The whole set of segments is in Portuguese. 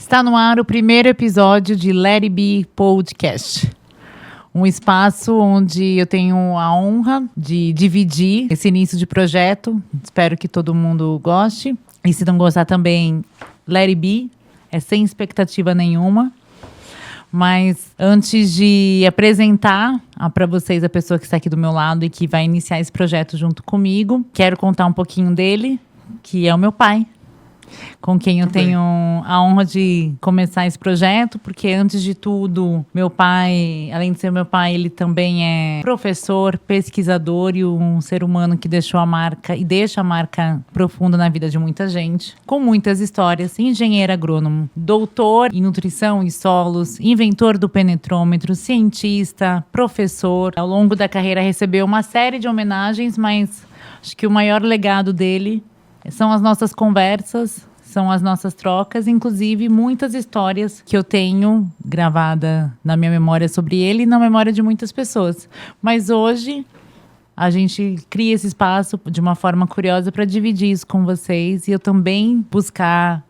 Está no ar o primeiro episódio de Let It Be Podcast. Um espaço onde eu tenho a honra de dividir esse início de projeto. Espero que todo mundo goste. E se não gostar também, Let It Be. É sem expectativa nenhuma. Mas antes de apresentar para vocês a pessoa que está aqui do meu lado e que vai iniciar esse projeto junto comigo, quero contar um pouquinho dele, que é o meu pai, com quem eu tenho a honra de começar esse projeto, porque antes de tudo, meu pai, além de ser meu pai, ele também é professor, pesquisador e um ser humano que deixou a marca e deixa a marca profunda na vida de muita gente, com muitas histórias. Engenheiro agrônomo, doutor em nutrição e solos, inventor do penetrômetro, cientista, professor. Ao longo da carreira recebeu uma série de homenagens, mas acho que o maior legado dele são as nossas conversas, são as nossas trocas, inclusive muitas histórias que eu tenho gravada na minha memória sobre ele e na memória de muitas pessoas. Mas hoje a gente cria esse espaço de uma forma curiosa para dividir isso com vocês e eu também buscar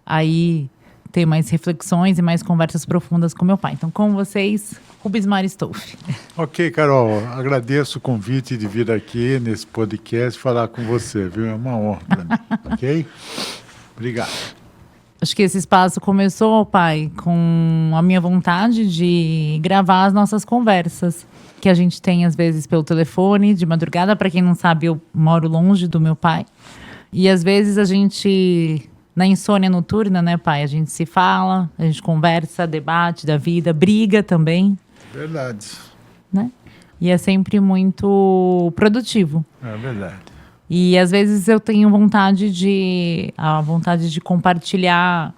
aí ter mais reflexões e mais conversas profundas com meu pai. Então, com vocês, Rubens Mari Stolfi. Ok, Carol, agradeço o convite de vir aqui nesse podcast falar com você, viu? É uma honra para mim, ok? Obrigado. Acho que esse espaço começou, pai, com a minha vontade de gravar as nossas conversas, que a gente tem às vezes pelo telefone, de madrugada. Para quem não sabe, eu moro longe do meu pai. E às vezes a gente, na insônia noturna, né, pai? A gente se fala, a gente conversa, debate da vida, briga também. Verdade. Né? E é sempre muito produtivo. É verdade. E às vezes eu tenho a vontade de compartilhar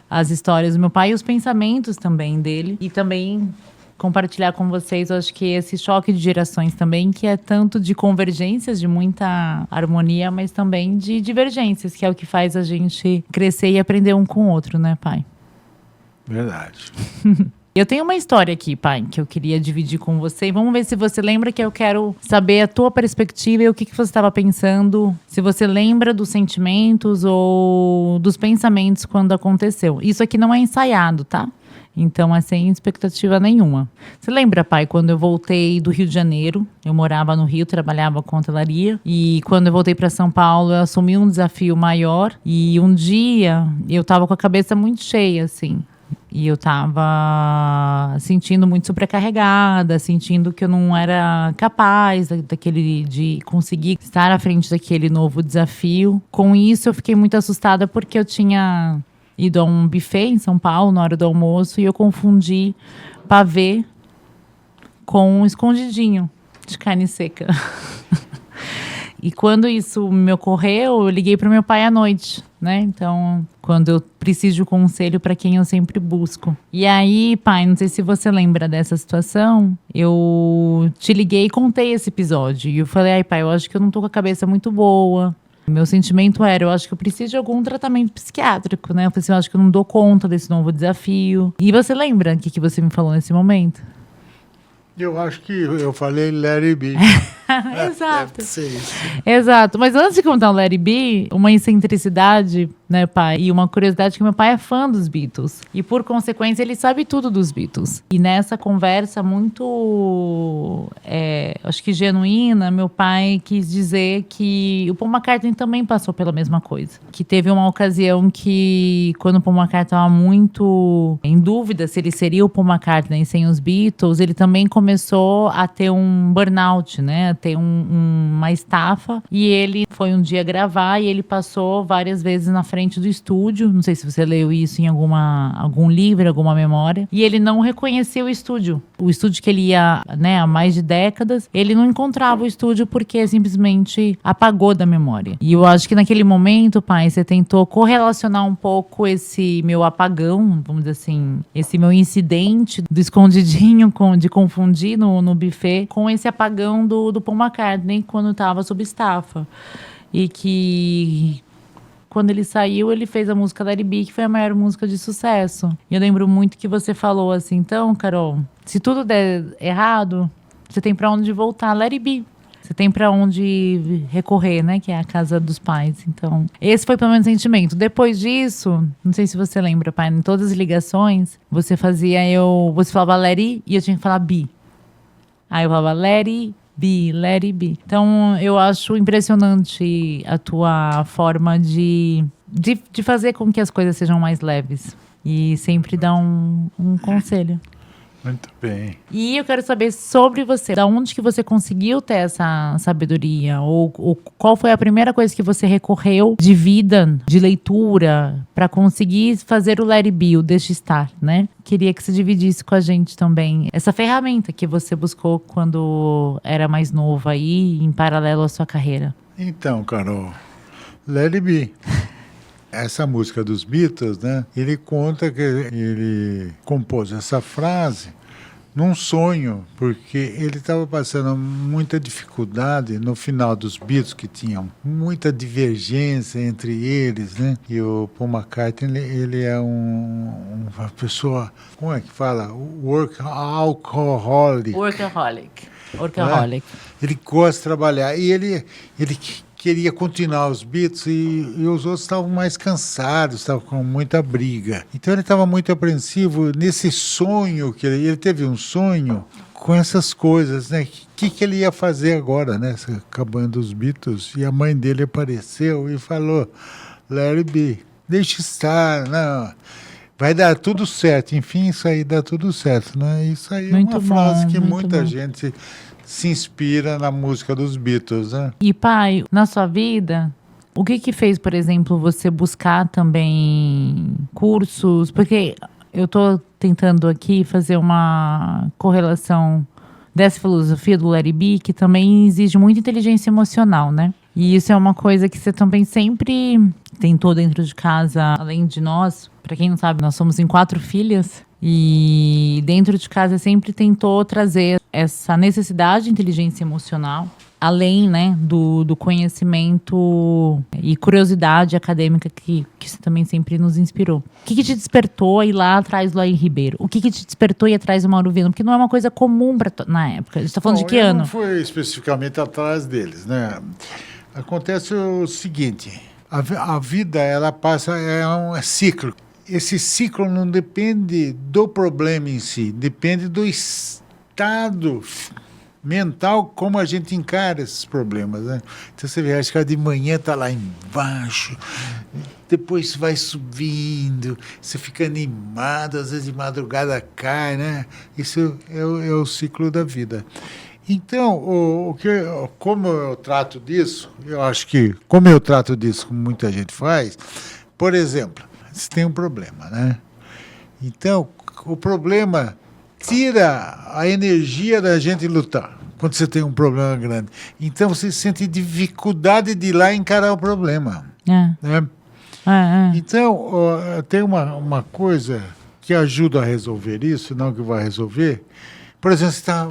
as histórias do meu pai e os pensamentos também dele. E também compartilhar com vocês, eu acho que esse choque de gerações também, que é tanto de convergências, de muita harmonia, mas também de divergências, que é o que faz a gente crescer e aprender um com o outro, né, pai? Verdade. Eu tenho uma história aqui, pai, que eu queria dividir com você. Vamos ver se você lembra, que eu quero saber a tua perspectiva e o que você estava pensando. Se você lembra dos sentimentos ou dos pensamentos quando aconteceu. Isso aqui não é ensaiado, tá? Então é sem expectativa nenhuma. Você lembra, pai, quando eu voltei do Rio de Janeiro? Eu morava no Rio, trabalhava com hotelaria. E quando eu voltei para São Paulo, eu assumi um desafio maior. E um dia eu tava com a cabeça muito cheia, assim. E eu tava sentindo muito sobrecarregada, sentindo que eu não era capaz de conseguir estar à frente daquele novo desafio. Com isso, eu fiquei muito assustada porque eu tinha ido a um buffet em São Paulo na hora do almoço e eu confundi pavê com um escondidinho de carne seca. E quando isso me ocorreu, eu liguei para meu pai à noite, né? Então, quando eu preciso de um conselho para quem eu sempre busco. E aí, pai, não sei se você lembra dessa situação, eu te liguei e contei esse episódio. E eu falei, ai, pai, eu acho que eu não tô com a cabeça muito boa. Meu sentimento era, eu acho que eu preciso de algum tratamento psiquiátrico, né? Eu falei assim, eu acho que eu não dou conta desse novo desafio. E você lembra o que você me falou nesse momento? Eu acho que eu falei Let It Be. Exato. Deve ser isso. Exato. Mas antes de contar o Let It Be, uma excentricidade, né, pai? E uma curiosidade, que meu pai é fã dos Beatles. E, por consequência, ele sabe tudo dos Beatles. E nessa conversa muito, acho que genuína, meu pai quis dizer que o Paul McCartney também passou pela mesma coisa. Que teve uma ocasião que, quando o Paul McCartney estava muito em dúvida se ele seria o Paul McCartney sem os Beatles, ele também começou a ter um burnout, né? A ter uma estafa. E ele foi um dia gravar e ele passou várias vezes na frente do estúdio. Não sei se você leu isso em algum livro, alguma memória. E ele não reconheceu o estúdio. O estúdio que ele ia, né, há mais de décadas, ele não encontrava o estúdio porque simplesmente apagou da memória. E eu acho que naquele momento, pai, você tentou correlacionar um pouco esse meu apagão, vamos dizer assim, esse meu incidente do escondidinho de confundir no buffet com esse apagão do Paul McCartney quando estava sob estafa. E que quando ele saiu, ele fez a música Let It Be, que foi a maior música de sucesso. E eu lembro muito que você falou assim, então, Carol, se tudo der errado, você tem pra onde voltar, Let It Be. Você tem pra onde recorrer, né? Que é a casa dos pais. Então, esse foi pelo menos o sentimento. Depois disso, não sei se você lembra, pai, em todas as ligações, você falava let it e eu tinha que falar be. Aí eu falava let it be, let it be. Então, eu acho impressionante a tua forma de fazer com que as coisas sejam mais leves. E sempre dar um conselho. Muito bem. E eu quero saber sobre você. Da onde que você conseguiu ter essa sabedoria? Ou qual foi a primeira coisa que você recorreu de vida, de leitura, para conseguir fazer o Let It Be, o Deixa Estar, né? Queria que você dividisse com a gente também essa ferramenta que você buscou quando era mais novo aí, em paralelo à sua carreira. Então, Carol, Let It Be. Essa música dos Beatles, né? Ele conta que ele compôs essa frase num sonho, porque ele estava passando muita dificuldade no final dos Beatles, que tinham muita divergência entre eles, né? E o Paul McCartney, ele é uma pessoa, como é que fala? Workaholic. Workaholic. Ele gosta de trabalhar. E ele queria continuar os Beatles e os outros estavam mais cansados, estavam com muita briga. Então ele estava muito apreensivo nesse sonho, que ele teve um sonho com essas coisas, né? O que ele ia fazer agora, né? Acabando os Beatles. E a mãe dele apareceu e falou, let it be, deixa estar, não, vai dar tudo certo. Enfim, isso aí dá tudo certo, né? Isso aí é uma frase que muita gente se inspira na música dos Beatles, né? E pai, na sua vida, o que fez, por exemplo, você buscar também cursos? Porque eu tô tentando aqui fazer uma correlação dessa filosofia do Let It Be, que também exige muita inteligência emocional, né? E isso é uma coisa que você também sempre tentou dentro de casa, além de nós. Para quem não sabe, nós somos em 4 filhas. E dentro de casa sempre tentou trazer essa necessidade de inteligência emocional, além, né, do conhecimento e curiosidade acadêmica que você também sempre nos inspirou. O que te despertou a ir lá atrás do Laí Ribeiro? O que te despertou a ir atrás do Mauro Viana? Porque não é uma coisa comum na época. A gente está falando de que ano? Não foi especificamente atrás deles, né? Acontece o seguinte, a vida, ela passa, é um ciclo. Esse ciclo não depende do problema em si, depende do estado mental, como a gente encara esses problemas, né? Então você vê, acho que de manhã está lá embaixo, depois vai subindo, você fica animado, às vezes de madrugada cai, né? Isso é o ciclo da vida. Então, como eu trato disso, eu acho que, como eu trato disso, como muita gente faz, por exemplo, você tem um problema, né? Então, o problema tira a energia da gente lutar, quando você tem um problema grande. Então, você sente dificuldade de ir lá encarar o problema. Né? Então, tem uma coisa que ajuda a resolver isso, não que vai resolver. Por exemplo, você está,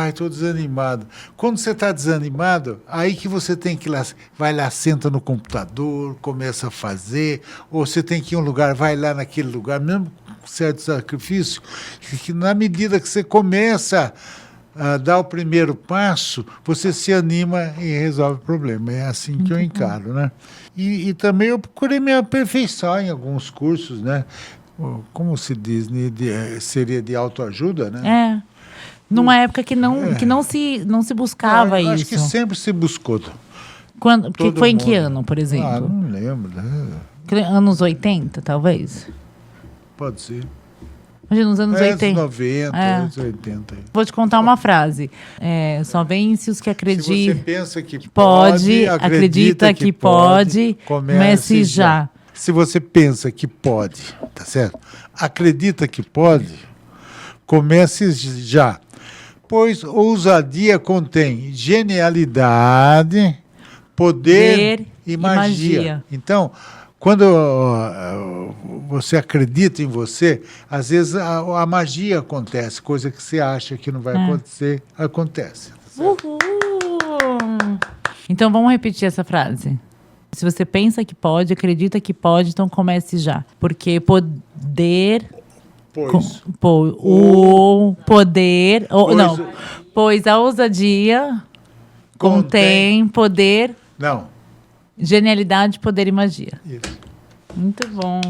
estou desanimado. Quando você está desanimado, aí que você tem que ir lá, vai lá, senta no computador, começa a fazer, ou você tem que ir em um lugar, vai lá naquele lugar, mesmo com certo sacrifício, que na medida que você começa a dar o primeiro passo, você se anima e resolve o problema. É assim que eu encaro, né? E também eu procurei me aperfeiçoar em alguns cursos, né? Como se diz, seria de autoajuda, né? Numa época que não se buscava isso. Acho que sempre se buscou. Porque foi em que ano, por exemplo? Não lembro. Né? Anos 80, talvez? Pode ser. Imagina, nos anos 80. Anos 90, anos 80. Vou te contar uma frase. Só vence os que acreditam. Se você pensa que pode, acredita que pode, comece já. Se você pensa que pode, tá certo? Acredita que pode, comece já. Pois ousadia contém genialidade, poder e magia. Então, quando você acredita em você, às vezes a magia acontece, coisa que você acha que não vai acontecer, acontece. Tá certo? Uhul! Então vamos repetir essa frase. Se você pensa que pode, acredita que pode, então comece já. Porque poder... Pois a ousadia contém poder, Não. genialidade, poder e magia. Isso. Muito bom.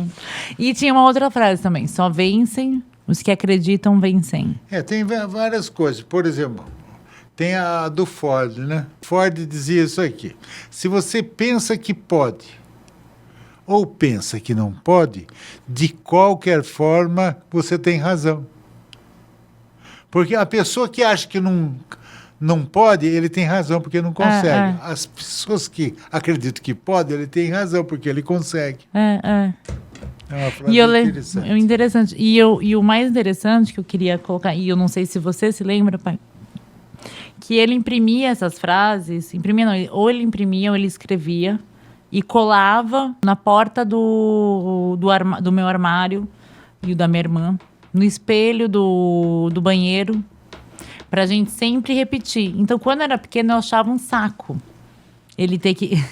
E tinha uma outra frase também. Só vencem os que acreditam vencem. Tem várias coisas. Por exemplo, tem a do Ford, né? Ford dizia isso aqui. Se você pensa que pode ou pensa que não pode, de qualquer forma você tem razão. Porque a pessoa que acha que não pode, ele tem razão porque não consegue. As pessoas que acreditam que pode, ele tem razão porque ele consegue. É uma frase interessante. Interessante. E o mais interessante que eu queria colocar, e eu não sei se você se lembra, pai, que ele imprimia essas frases, ou ele imprimia ou ele escrevia e colava na porta do meu armário e o da minha irmã, no espelho do banheiro, pra gente sempre repetir. Então, quando eu era pequena, eu achava um saco ele ter que...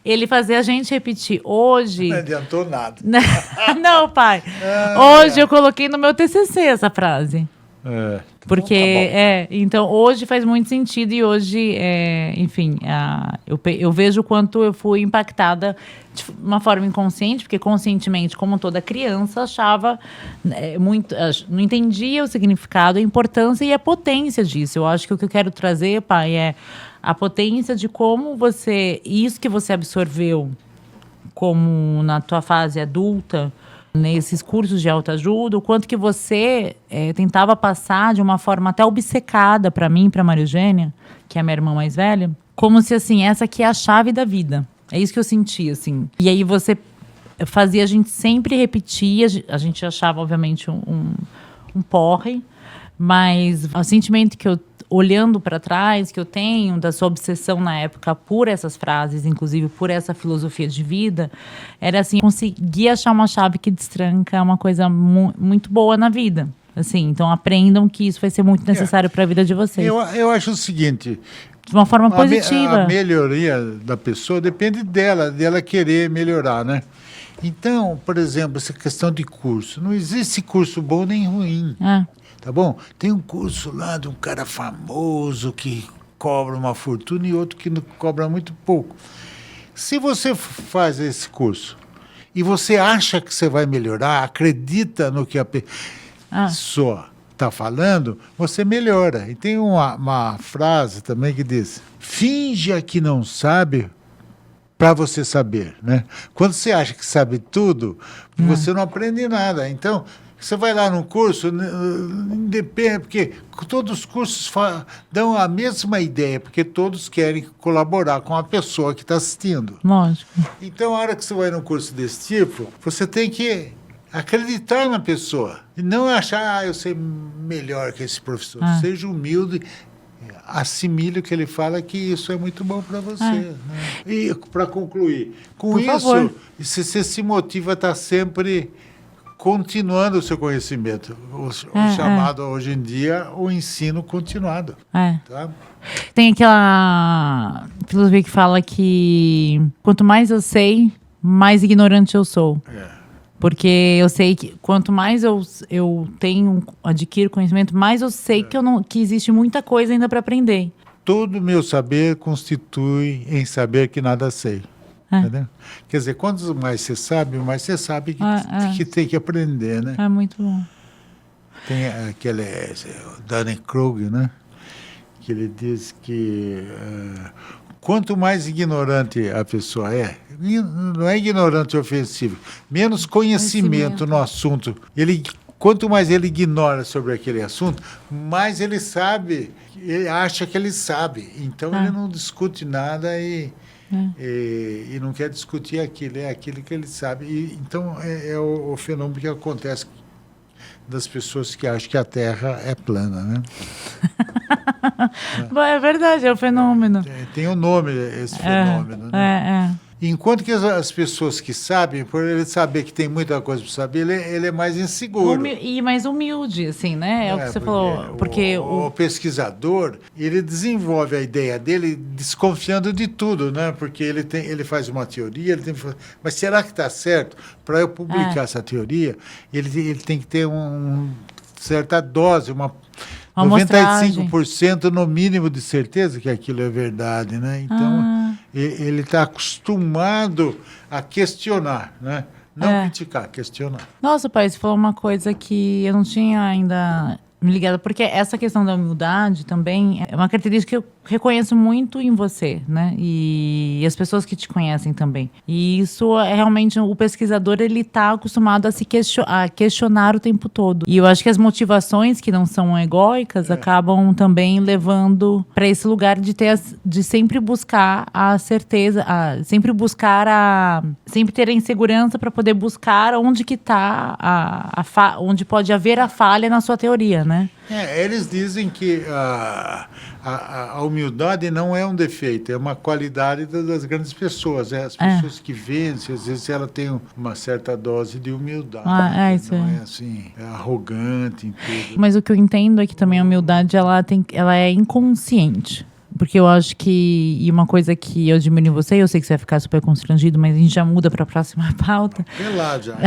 ele fazia a gente repetir. Hoje... Não adiantou nada. Não, pai. Hoje eu coloquei no meu TCC essa frase. Porque, então, hoje faz muito sentido e hoje, enfim, eu vejo o quanto eu fui impactada de uma forma inconsciente, porque conscientemente, como toda criança, achava não entendia o significado, a importância e a potência disso. Eu acho que o que eu quero trazer, pai, é a potência de como isso que você absorveu como na tua fase adulta, nesses cursos de autoajuda, o quanto que você tentava passar de uma forma até obcecada para mim, para Maria Eugênia, que é a minha irmã mais velha, como se, assim, essa aqui é a chave da vida. É isso que eu sentia, assim. E aí você fazia a gente sempre repetir, a gente achava, obviamente, um porre, mas o sentimento que eu, olhando para trás, que eu tenho da sua obsessão na época por essas frases, inclusive por essa filosofia de vida, era assim, conseguir achar uma chave que destranca uma coisa muito boa na vida. Assim, então aprendam que isso vai ser muito necessário para a vida de vocês. Eu acho o seguinte... De uma forma positiva. A melhoria da pessoa depende dela querer melhorar, né? Então, por exemplo, essa questão de curso. Não existe curso bom nem ruim. Tá bom? Tem um curso lá de um cara famoso que cobra uma fortuna e outro que cobra muito pouco. Se você faz esse curso e você acha que você vai melhorar, acredita no que a pessoa está falando, você melhora. E tem uma frase também que diz: finja que não sabe para você saber, né? Quando você acha que sabe tudo, você não aprende nada. Então, você vai lá num curso, depende, porque todos os cursos dão a mesma ideia, porque todos querem colaborar com a pessoa que está assistindo. Lógico. Então, a hora que você vai num curso desse tipo, você tem que acreditar na pessoa. E não achar, eu sei melhor que esse professor. Seja humilde, assimile o que ele fala, que isso é muito bom para você. Né? E, para concluir, com isso, você se motiva a estar sempre continuando o seu conhecimento, o chamado hoje em dia o ensino continuado. Tá? Tem aquela filosofia que fala que quanto mais eu sei, mais ignorante eu sou. Porque eu sei que quanto mais eu adquiro conhecimento, mais eu sei que existe muita coisa ainda para aprender. Todo o meu saber constitui em saber que nada sei. Entendeu? Quer dizer, quanto mais você sabe que tem que aprender, né? É muito bom. Tem aquele Dunning-Kruger, né? Que ele diz que quanto mais ignorante a pessoa não é ignorante ofensivo, menos conhecimento no assunto. Quanto mais ele ignora sobre aquele assunto, mais ele sabe, ele acha que ele sabe. Então ele não discute nada e não quer discutir aquilo, é aquilo que ele sabe. Então, é o fenômeno que acontece das pessoas que acham que a Terra é plana, né? É verdade, é o fenômeno. Tem um nome esse fenômeno, né? Enquanto que as pessoas que sabem, por ele saber que tem muita coisa para saber, ele é mais inseguro. E mais humilde, assim, né? É o que você falou. Porque o pesquisador, ele desenvolve a ideia dele desconfiando de tudo, né? Porque ele faz uma teoria, mas será que está certo? Para eu publicar essa teoria, ele tem que ter uma certa dose, Uma amostragem. 95% no mínimo de certeza que aquilo é verdade, né? Então, ele está acostumado a questionar, né? Não criticar, questionar. Nossa, pai, você falou uma coisa que eu não tinha ainda me ligado, porque essa questão da humildade também é uma característica que eu reconheço muito em você, né? E as pessoas que te conhecem também. E isso é realmente, o pesquisador, ele tá acostumado a questionar o tempo todo. E eu acho que as motivações que não são egóicas acabam também levando para esse lugar de sempre buscar a certeza, sempre ter a insegurança para poder buscar onde que tá onde pode haver a falha na sua teoria, né? Eles dizem que a humildade não é um defeito, é uma qualidade das grandes pessoas. As pessoas que vencem, às vezes ela tem uma certa dose de humildade. Isso não é assim, arrogante em tudo. Mas o que eu entendo é que também a humildade ela é inconsciente. Porque eu acho que, e uma coisa que eu admiro em você, eu sei que você vai ficar super constrangido, mas a gente já muda para a próxima pauta. Lá já.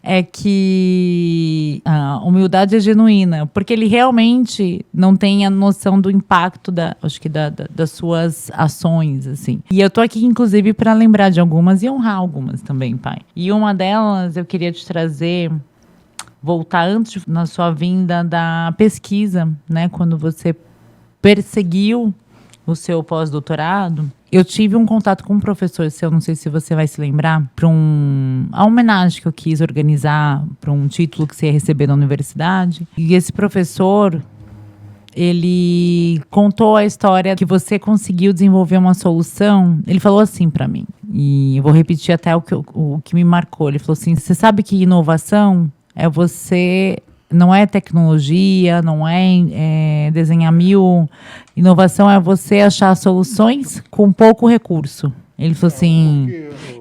É que a humildade é genuína, porque ele realmente não tem a noção do impacto das suas ações, assim. E eu tô aqui, inclusive, para lembrar de algumas e honrar algumas também, pai. E uma delas eu queria te trazer, voltar antes na sua vinda da pesquisa, né? Quando você perseguiu o seu pós-doutorado, eu tive um contato com um professor seu, não sei se você vai se lembrar, para a homenagem que eu quis organizar para um título que você ia receber na universidade. E esse professor, ele contou a história que você conseguiu desenvolver uma solução. Ele falou assim para mim, e eu vou repetir até o que me marcou. Ele falou assim: você sabe que inovação é você... Não é tecnologia, não é desenhar mil. Inovação é você achar soluções com pouco recurso. Ele falou assim...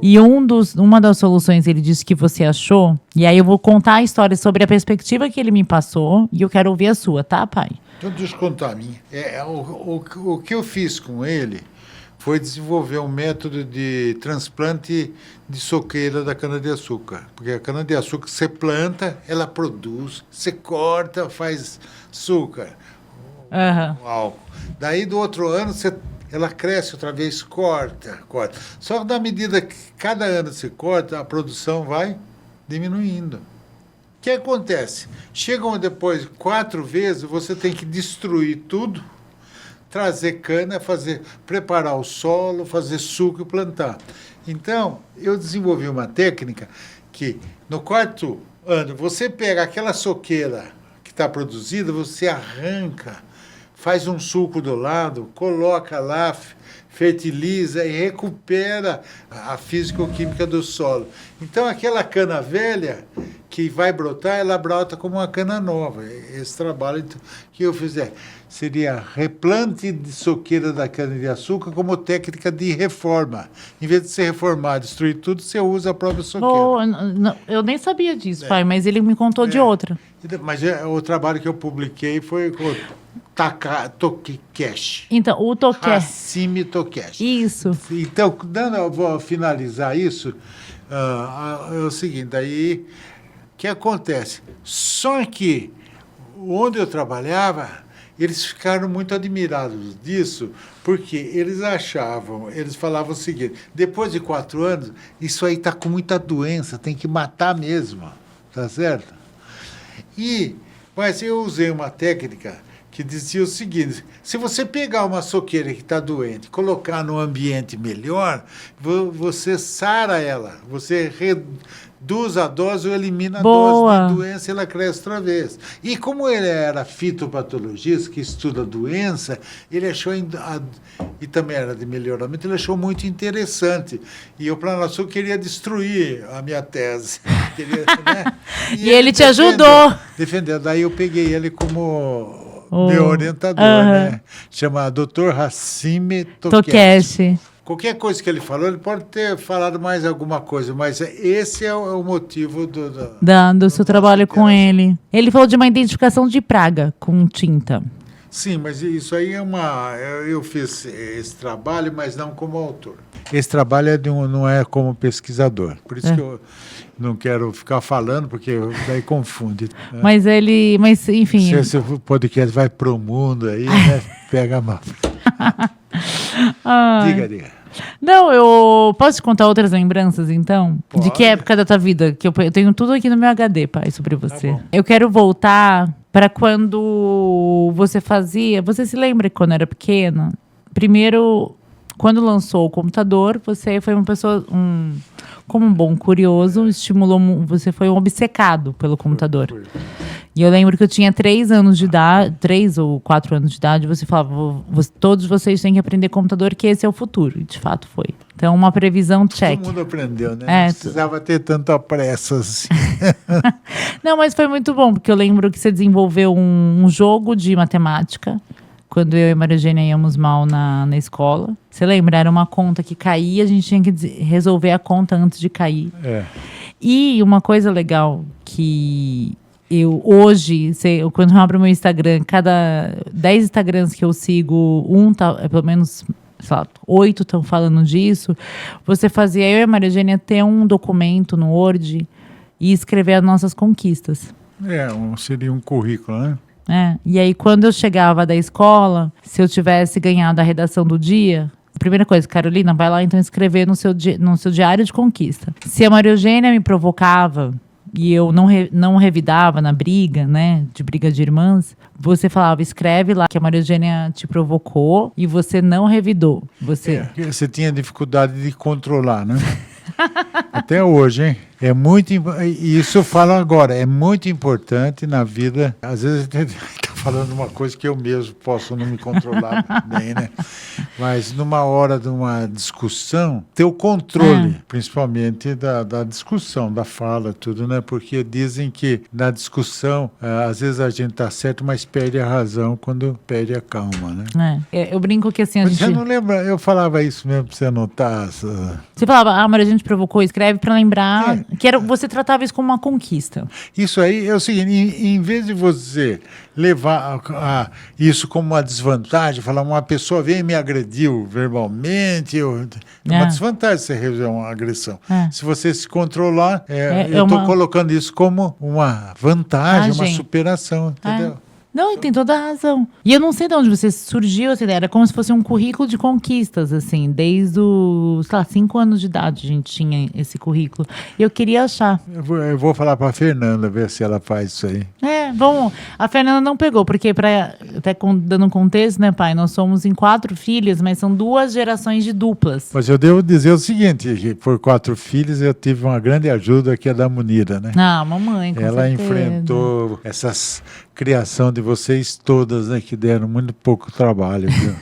E uma das soluções, ele disse que você achou. E aí eu vou contar a história sobre a perspectiva que ele me passou. E eu quero ouvir a sua, tá, pai? Então, deixa eu contar a minha. O que eu fiz com ele foi desenvolver um método de transplante de soqueira da cana-de-açúcar. Porque a cana-de-açúcar, você planta, ela produz, você corta, faz açúcar, álcool. Daí, do outro ano, ela cresce outra vez, corta. Só que na medida que cada ano você corta, a produção vai diminuindo. O que acontece? Chegam depois 4 vezes, você tem que destruir tudo, trazer cana, preparar o solo, fazer suco e plantar. Então, eu desenvolvi uma técnica que, no 4º ano, você pega aquela soqueira que está produzida, você arranca, faz um suco do lado, coloca lá, fertiliza e recupera a físico-química do solo. Então, aquela cana velha que vai brotar, ela brota como uma cana nova. Esse trabalho que eu fiz seria replante de soqueira da cana-de-açúcar como técnica de reforma. Em vez de você reformar, destruir tudo, você usa a própria soqueira. Boa, eu nem sabia disso, pai, mas ele me contou de outra. Mas o trabalho que eu publiquei foi com Tokeshi. Então, o Tokeshi. Hashimi Tokeshi. Isso. Então, eu vou finalizar isso. É o seguinte, aí, o que acontece? Só que, onde eu trabalhava, eles ficaram muito admirados disso, porque eles falavam o seguinte: depois de 4 anos, isso aí está com muita doença, tem que matar mesmo, tá certo? Mas eu usei uma técnica que dizia o seguinte: se você pegar uma soqueira que está doente, colocar num ambiente melhor, você sara ela, você reduz a dose ou elimina a dose da doença e ela cresce outra vez. E como ele era fitopatologista, que estuda a doença, ele achou, e também era de melhoramento, ele achou muito interessante. E eu, para nós, queria destruir a minha tese. Né? E ele te ajudou. Defendeu. Daí eu peguei ele como meu orientador, né? Chama Dr. Hashimi Tokeshi. Qualquer coisa que ele falou, ele pode ter falado mais alguma coisa, mas esse é o motivo do seu trabalho com ele. Ele falou de uma identificação de praga com tinta. Sim, mas isso aí eu fiz esse trabalho, mas não como autor. Esse trabalho não é como pesquisador. Por isso que não quero ficar falando, porque daí confunde. Né? Mas enfim. Se esse podcast vai pro mundo aí, né? Pega mal. Diga. Não, eu posso te contar outras lembranças, então? Pode. De que época da tua vida? Que eu tenho tudo aqui no meu HD, pai, sobre você. Tá bom. Eu quero voltar para quando você fazia... Você se lembra que quando era pequena? Primeiro, quando lançou o computador, você foi uma pessoa... como um bom curioso, você foi um obcecado pelo computador. Foi. E eu lembro que eu tinha 3 anos de idade, 3 ou 4 anos de idade, você falava, todos vocês têm que aprender computador, que esse é o futuro. E de fato foi. Então, uma previsão check. Todo mundo aprendeu, né? É, não precisava ter tanta pressa assim. Não, mas foi muito bom, porque eu lembro que você desenvolveu um jogo de matemática, quando eu e a Maria Eugênia íamos mal na escola. Você lembra? Era uma conta que caía, a gente tinha que resolver a conta antes de cair. É. E uma coisa legal que eu hoje, quando eu abro meu Instagram, cada 10 Instagrams que eu sigo, pelo menos, sei lá, 8 estão falando disso. Você fazia eu e a Maria Eugênia ter um documento no Word e escrever as nossas conquistas. Seria um currículo, né? E aí, quando eu chegava da escola, se eu tivesse ganhado a redação do dia, a primeira coisa, Carolina, vai lá então escrever no seu diário de conquista. Se a Maria Eugênia me provocava e eu não revidava na briga, né, de briga de irmãs, você falava, escreve lá que a Maria Eugênia te provocou e você não revidou. Você tinha dificuldade de controlar, né? Até hoje, hein? E isso eu falo agora, é muito importante na vida. Às vezes a gente está falando uma coisa que eu mesmo posso não me controlar bem, né? Mas numa hora de uma discussão, ter o controle, principalmente da discussão, da fala, tudo, né? Porque dizem que na discussão, às vezes a gente está certo, mas perde a razão quando perde a calma, né? Eu brinco que assim, Você não lembra? Eu falava isso mesmo para você anotar. Você falava, Maria, a gente provocou, escreve para lembrar que você tratava isso como uma conquista. Isso aí é o seguinte, em vez de você levar isso como uma desvantagem, falar, uma pessoa veio e me agrediu verbalmente, é uma desvantagem você resolver uma agressão. Se você se controlar, eu estou colocando isso como uma vantagem, uma superação, entendeu? Não, tem toda a razão. E eu não sei de onde você surgiu essa ideia. Era como se fosse um currículo de conquistas, assim. Desde os, 5 anos de idade a gente tinha esse currículo. E eu queria achar. Eu vou falar para a Fernanda, ver se ela faz isso aí. Bom, a Fernanda não pegou, porque até dando um contexto, né, pai? Nós somos em 4 filhas, mas são 2 gerações de duplas. Mas eu devo dizer o seguinte, que por 4 filhos eu tive uma grande ajuda, que é da Munira, né? Mamãe, com certeza. Enfrentou essas criação de vocês todas, né, que deram muito pouco trabalho, viu?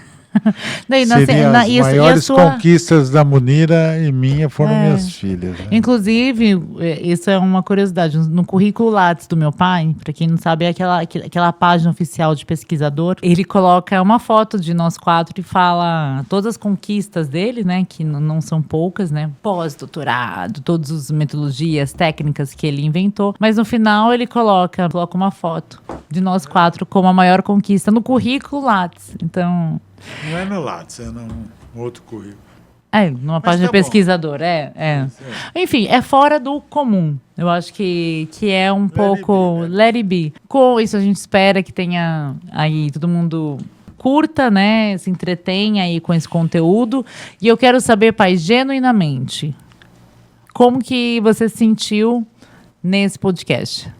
Seriam as maiores conquistas da Munira e minha foram minhas filhas. Né? Inclusive, isso é uma curiosidade, no currículo Lattes do meu pai, para quem não sabe, é aquela página oficial de pesquisador, ele coloca uma foto de nós 4 e fala todas as conquistas dele, né, que não são poucas, né, pós-doutorado, todas as metodologias, técnicas que ele inventou, mas no final ele coloca uma foto de nós 4 como a maior conquista no currículo Lattes. Então... Não é no Lattes, é num outro currículo. Numa página de pesquisador, Enfim, é fora do comum. Eu acho que é um pouco let it be. Com isso a gente espera que tenha aí todo mundo curta, né? Se entretenha aí com esse conteúdo. E eu quero saber, pai, genuinamente, como que você se sentiu nesse podcast?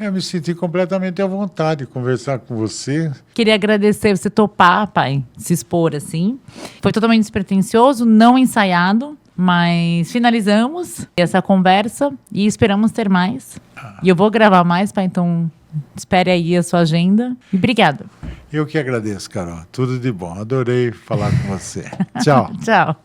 Eu me senti completamente à vontade de conversar com você. Queria agradecer você topar, pai, se expor assim. Foi totalmente despretensioso, não ensaiado, mas finalizamos essa conversa e esperamos ter mais. E eu vou gravar mais, pai, então espere aí a sua agenda. E obrigada. Eu que agradeço, Carol. Tudo de bom. Adorei falar com você. Tchau. Tchau.